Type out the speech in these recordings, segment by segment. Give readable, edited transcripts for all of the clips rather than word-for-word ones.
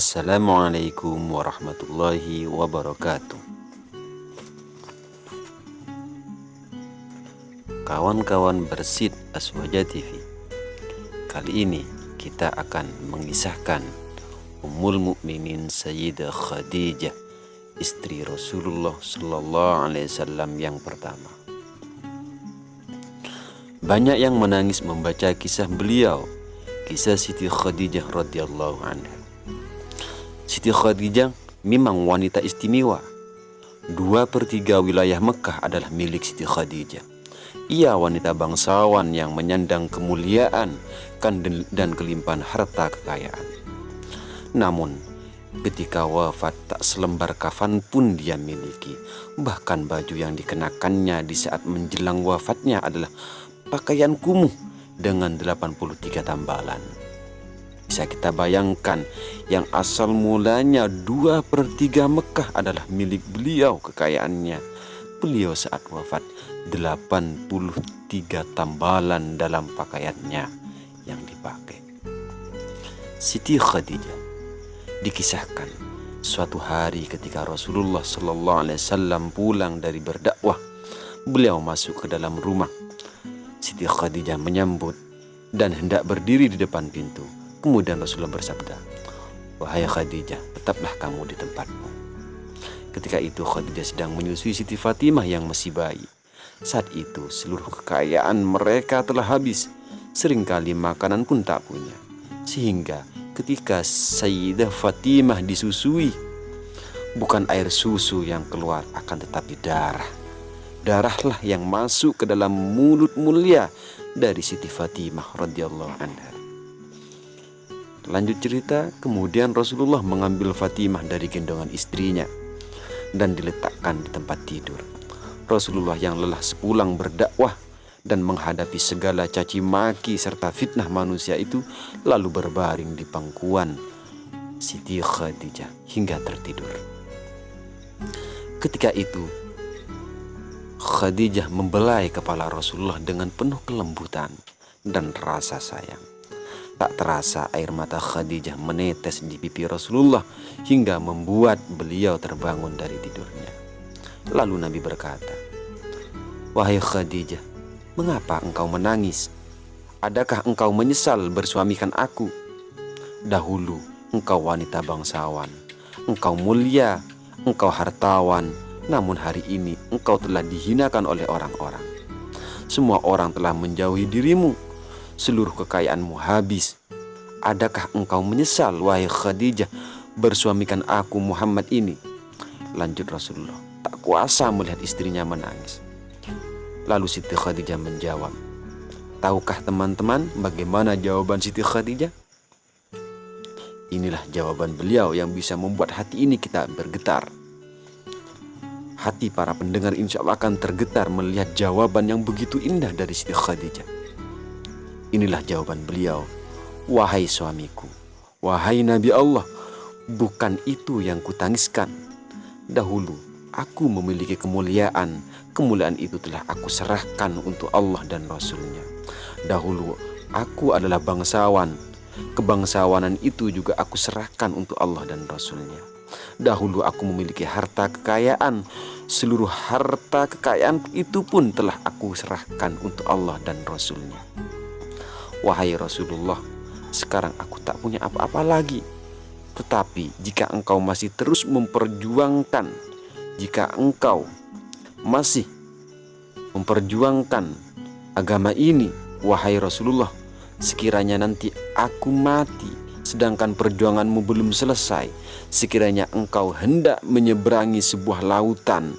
Assalamualaikum warahmatullahi wabarakatuh. Kawan-kawan Bersit Aswaja TV, kali ini kita akan mengisahkan Ummul Mukminin Sayyidah Khadijah, istri Rasulullah Sallallahu Alaihi Wasallam yang pertama. Banyak yang menangis membaca kisah beliau, kisah Siti Khadijah radhiyallahu anha. Siti Khadijah memang wanita istimewa. 2/3 wilayah Mekah adalah milik Siti Khadijah. Ia wanita bangsawan yang menyandang kemuliaan dan kelimpahan harta kekayaan. Namun, ketika wafat tak selembar kafan pun dia miliki. Bahkan baju yang dikenakannya di saat menjelang wafatnya adalah pakaian kumuh dengan 83 tambalan. Bisa kita bayangkan, yang asal mulanya 2/3 Mekah adalah milik beliau kekayaannya. Beliau saat wafat 83 tambalan dalam pakaiannya yang dipakai. Siti Khadijah dikisahkan suatu hari ketika Rasulullah Sallallahu Alaihi Wasallam pulang dari berdakwah, beliau masuk ke dalam rumah. Siti Khadijah menyambut dan hendak berdiri di depan pintu. Kemudian Rasulullah bersabda, "Wahai Khadijah, tetaplah kamu di tempatmu." Ketika itu Khadijah sedang menyusui Siti Fatimah yang masih bayi. Saat itu seluruh kekayaan mereka telah habis. Seringkali makanan pun tak punya. Sehingga ketika Sayyidah Fatimah disusui, bukan air susu yang keluar, akan tetapi darah. Darahlah yang masuk ke dalam mulut mulia dari Siti Fatimah radhiyallahu anha. Lanjut cerita, kemudian Rasulullah mengambil Fatimah dari gendongan istrinya dan diletakkan di tempat tidur. Rasulullah yang lelah sepulang berdakwah dan menghadapi segala caci maki serta fitnah manusia itu, lalu berbaring di pangkuan Siti Khadijah hingga tertidur. Ketika itu Khadijah membelai kepala Rasulullah dengan penuh kelembutan dan rasa sayang. Tak terasa air mata Khadijah menetes di pipi Rasulullah hingga membuat beliau terbangun dari tidurnya. Lalu Nabi berkata, "Wahai Khadijah, mengapa engkau menangis? Adakah engkau menyesal bersuamikan aku? Dahulu engkau wanita bangsawan, engkau mulia, engkau hartawan, namun hari ini engkau telah dihinakan oleh orang-orang. Semua orang telah menjauhi dirimu. Seluruh kekayaanmu habis. Adakah engkau menyesal, wahai Khadijah, bersuamikan aku Muhammad ini?" Lanjut Rasulullah, tak kuasa melihat istrinya menangis. Lalu Siti Khadijah menjawab. Tahukah teman-teman bagaimana jawaban Siti Khadijah? Inilah jawaban beliau yang bisa membuat hati ini kita bergetar. Hati para pendengar insya Allah akan tergetar melihat jawaban yang begitu indah dari Siti Khadijah. Inilah jawaban beliau. "Wahai suamiku, wahai Nabi Allah, bukan itu yang kutangiskan. Dahulu aku memiliki kemuliaan. Kemuliaan itu telah aku serahkan untuk Allah dan Rasulnya. Dahulu aku adalah bangsawan. Kebangsawanan itu juga aku serahkan untuk Allah dan Rasulnya. Dahulu aku memiliki harta kekayaan. Seluruh harta kekayaan itu pun telah aku serahkan untuk Allah dan Rasulnya. Wahai Rasulullah, sekarang aku tak punya apa-apa lagi. Tetapi jika engkau masih terus memperjuangkan, jika engkau masih memperjuangkan agama ini, wahai Rasulullah, sekiranya nanti aku mati sedangkan perjuanganmu belum selesai, sekiranya engkau hendak menyeberangi sebuah lautan,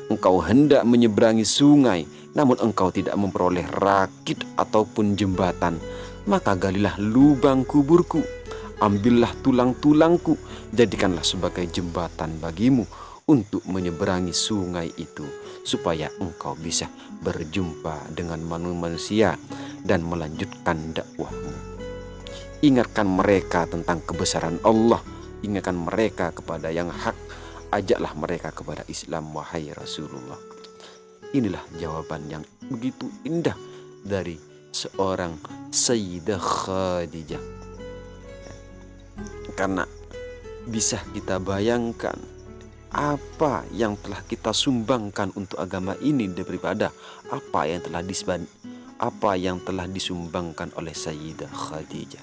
engkau hendak menyeberangi sungai, namun engkau tidak memperoleh rakit ataupun jembatan, maka galilah lubang kuburku, ambillah tulang-tulangku, jadikanlah sebagai jembatan bagimu untuk menyeberangi sungai itu, supaya engkau bisa berjumpa dengan manusia dan melanjutkan dakwahmu. Ingatkan mereka tentang kebesaran Allah, ingatkan mereka kepada yang hak, ajaklah mereka kepada Islam, wahai Rasulullah." Inilah jawaban yang begitu indah dari seorang Sayyidah Khadijah. Karena Bisa kita bayangkan apa yang telah kita sumbangkan untuk agama ini daripada apa yang telah disumbangkan oleh Sayyidah Khadijah.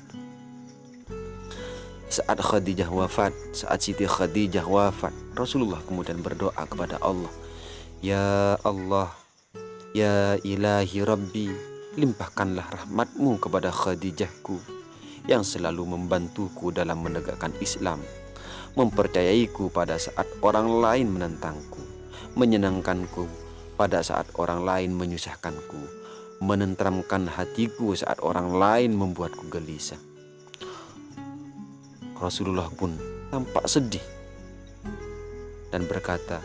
Saat Siti Khadijah wafat, Rasulullah kemudian berdoa kepada Allah, "Ya Allah, ya ilahi Rabbi, limpahkanlah rahmatmu kepada Khadijahku yang selalu membantuku dalam menegakkan Islam, mempercayaiku pada saat orang lain menentangku, menyenangkanku pada saat orang lain menyusahkanku, menenteramkan hatiku saat orang lain membuatku gelisah." Rasulullah pun tampak sedih dan berkata,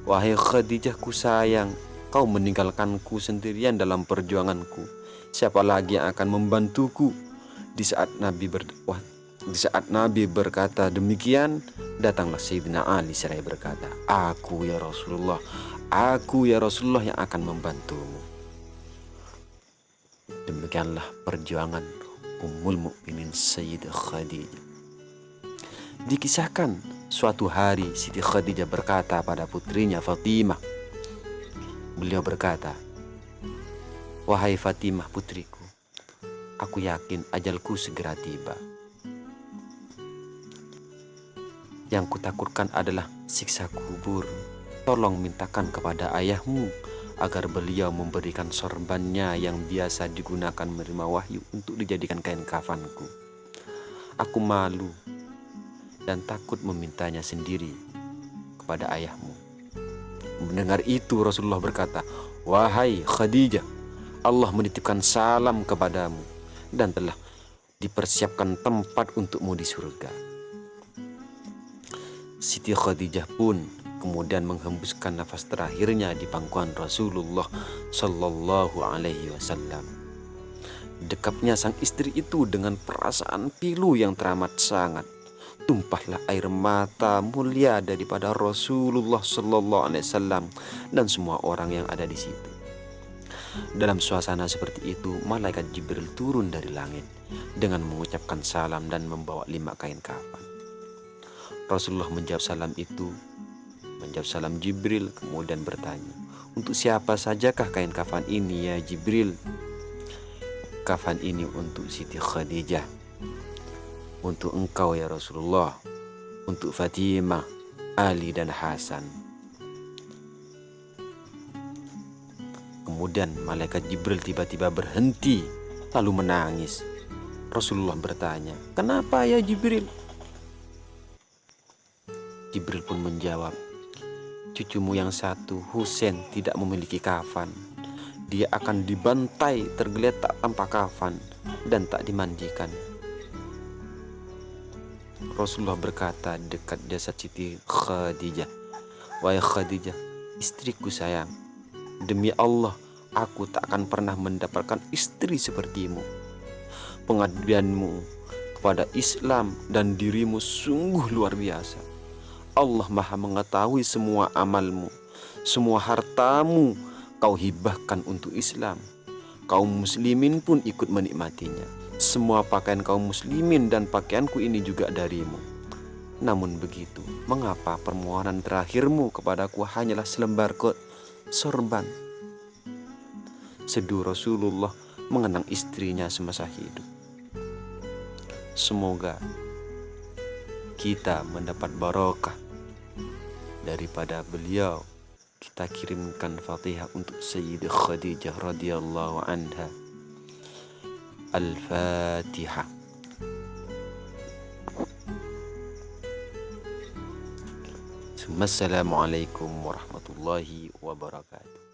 "Wahai Khadijahku sayang, kau meninggalkanku sendirian dalam perjuanganku. Siapa lagi yang akan membantuku?" Di saat Nabi berkata demikian, datanglah Sayyidina Ali seraya berkata, Aku ya Rasulullah yang akan membantumu." Demikianlah perjuangan Ummul Mukminin Sayyidah Khadijah. Dikisahkan suatu hari Siti Khadijah berkata pada putrinya Fatimah. Beliau berkata, "Wahai Fatimah putriku, aku yakin ajalku segera tiba. Yang kutakutkan adalah siksa kubur. Tolong mintakan kepada ayahmu agar beliau memberikan sorbannya yang biasa digunakan menerima wahyu untuk dijadikan kain kafanku. Aku malu dan takut memintanya sendiri kepada ayahmu." Mendengar itu Rasulullah berkata, "Wahai Khadijah, Allah menitipkan salam kepadamu dan telah dipersiapkan tempat untukmu di surga." Siti Khadijah pun kemudian menghembuskan nafas terakhirnya di pangkuan Rasulullah Sallallahu Alaihi Wasallam. Dekapnya sang istri itu dengan perasaan pilu yang teramat sangat. Tumpahlah air mata mulia daripada Rasulullah Sallallahu Alaihi Wasallam dan semua orang yang ada di situ. Dalam suasana seperti itu, malaikat Jibril turun dari langit dengan mengucapkan salam dan membawa 5 kain kafan. Rasulullah menjawab salam Jibril, kemudian bertanya, "Untuk siapa sajakah kain kafan ini ya Jibril?" "Kafan ini untuk Siti Khadijah, untuk engkau ya Rasulullah, untuk Fatimah, Ali dan Hasan." Kemudian malaikat Jibril tiba-tiba berhenti lalu menangis. Rasulullah bertanya, "Kenapa ya Jibril?" Jibril pun menjawab, "Cucumu yang satu, Husain, tidak memiliki kafan. Dia akan dibantai tergeletak tanpa kafan dan tak dimandikan." Rasulullah berkata dekat jasad Siti Khadijah, "Wahai Khadijah, istriku sayang, demi Allah, aku tak akan pernah mendapatkan istri sepertimu. Pengabdianmu kepada Islam dan dirimu sungguh luar biasa. Allah Maha mengetahui semua amalmu, semua hartamu kau hibahkan untuk Islam. Kaum muslimin pun ikut menikmatinya. Semua pakaian kaum muslimin dan pakaianku ini juga darimu. Namun begitu, mengapa permohonan terakhirmu kepadaku hanyalah selembar sorban?" Seduh Rasulullah mengenang istrinya semasa hidup. Semoga kita mendapat barokah daripada beliau. Kita kirimkan Fatihah untuk Sayyidah Khadijah radhiyallahu anha. Al-Fatihah. Assalamualaikum warahmatullahi wabarakatuh.